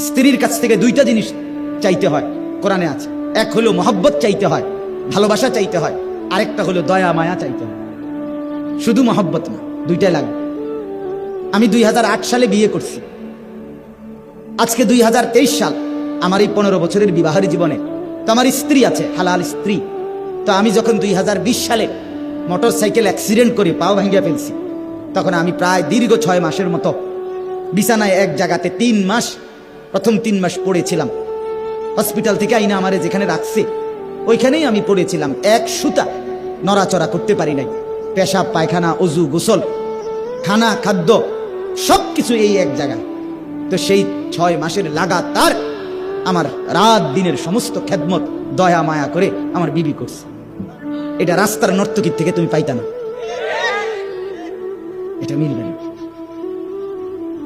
স্ত্রীর কাছ থেকে দুইটা জিনিস চাইতে হয়, কোরআনে আছে। এক হলো মহব্বত চাইতে হয়, ভালোবাসা চাইতে হয়, আরেকটা হলো দয়া মায়া চাইতে হয়। শুধু মহব্বত না, দুইটাই লাগবে। আমি 2008 সালে বিয়ে করছি, আজকে 2023 সাল। আমার এই 15 বছরের বিবাহের জীবনে তো আমার স্ত্রী আছে, হালাল স্ত্রী। তো আমি যখন 2020 সালে মোটর সাইকেল অ্যাক্সিডেন্ট করে পাও ভাঙ্গিয়া ফেলছি, তখন আমি প্রায় দীর্ঘ 6 মাসের মতো বিছানায় এক জায়গাতে 3 মাস, প্রথম 3 মাস পড়েছিলাম। হসপিটাল থেকে আইনা আমারে যেখানে রাখছে ওইখানেই আমি পড়েছিলাম। এক সুতা নড়াচড়া করতে পারি নাই। পেশাব পায়খানা, অজু, গোসল, খানা, খাদ্য সবকিছু এই এক জায়গায়। তো সেই 6 মাসের লাগাতার আমার রাত দিনের সমস্ত খেদমত দয়া মায়া করে আমার বিবি করছে। এটা রাস্তার নর্তকীর থেকে তুমি পাইতা না, এটা মিলবে না।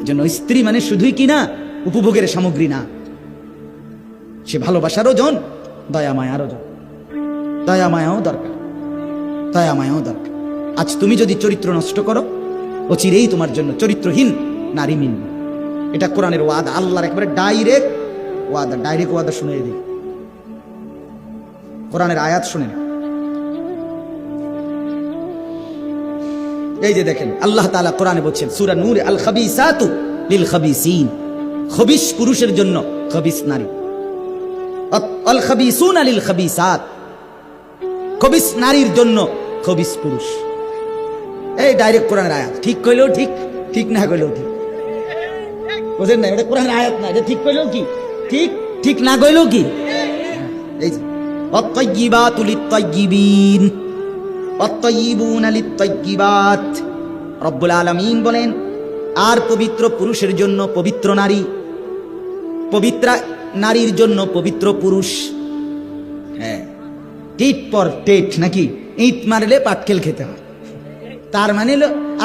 এজন্য স্ত্রী মানে শুধুই কি না উপভোগের সামগ্রী না, সে ভালোবাসারও জন, দয়া মায়ারও জন। দয়া মায়াও দরকার, দয়া মায়াও দরকার। আজ তুমি যদি চরিত্র নষ্ট করো, অচিরেই তোমার জন্য চরিত্রহীন নারী মিলবে। এটা কোরআনের ওয়াদা, আল্লাহর একেবারে ডাইরেক্ট ওয়াদা। ডাইরেক্ট ওয়াদা শুনে দিই, কোরআনের আয়াত শুনেন। এই যে দেখেন আল্লাহ তাআলা কোরআনে বলছেন সূরা নূর, আল খাবিসাতু লিল খাবিসিন, খবিস পুরুষের জন্য খবিস নারী, আল খাবিসুনা লিল খাবিসাত, খবিস নারীর জন্য খবিস পুরুষ। এই ডাইরেক্ট কোরআনের আয়াত। ঠিক কইলেও ঠিক, ঠিক না কইলেও ঠিক। বুঝেন না, এটা কোরআনের আয়াত না, এটা ঠিক কইলেও কি ঠিক, ঠিক না কইলেও কি। এই যে আত-তাইয়িবাতু লিত-তাইয়িবিন ওয়াত-তাইয়িবুনা লিত-তাইয়িবাত, রব্বুল আলামিন বলেন আর পবিত্র পুরুষের জন্য পবিত্র নারী, পবিত্র নারীর জন্য পবিত্র পুরুষ। হ্যাঁ, টিট পর টেট নাকি, ইট মারলে পাটকেল খেতে হয়। তার মানে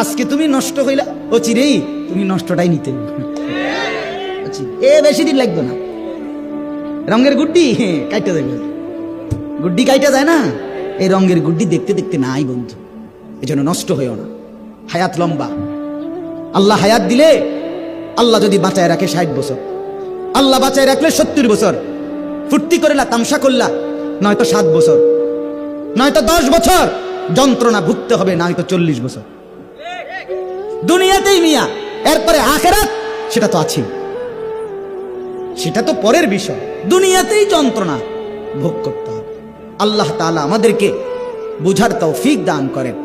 আজকে তুমি নষ্ট হইলা, অচিরেই তুমি নষ্টটাই নিতে এ বেশি দিন লাগবে না। রঙের গুড্ডি কাইটা যাবে, গুড্ডি কাইটা যায় না, এই রঙের গুড্ডি দেখতে দেখতে নাই বন্ধু। এজন্য নষ্ট হইও না, হায়াত লম্বা। আল্লাহ হায়াত দিলে, আল্লাহ যদি বাঁচায় রাখে 60 বছর, আল্লাহ বাঁচায় রাখলে 70 বছর, ফুর্তি করলা, তামসা করলা, নয়তো 7 বছর, নয়তো 10 বছর যন্ত্রণা ভুগতে হবে, নয়তো 40 বছর দুনিয়াতেই মিয়া। এরপরে আখিরাত সেটা তো আছে, সেটা তো পরের বিষয়। দুনিয়াতেই যন্ত্রণা ভোগ করতে হবে। আল্লাহ তাআলা আমাদেরকে বুঝার তৌফিক দান করেন।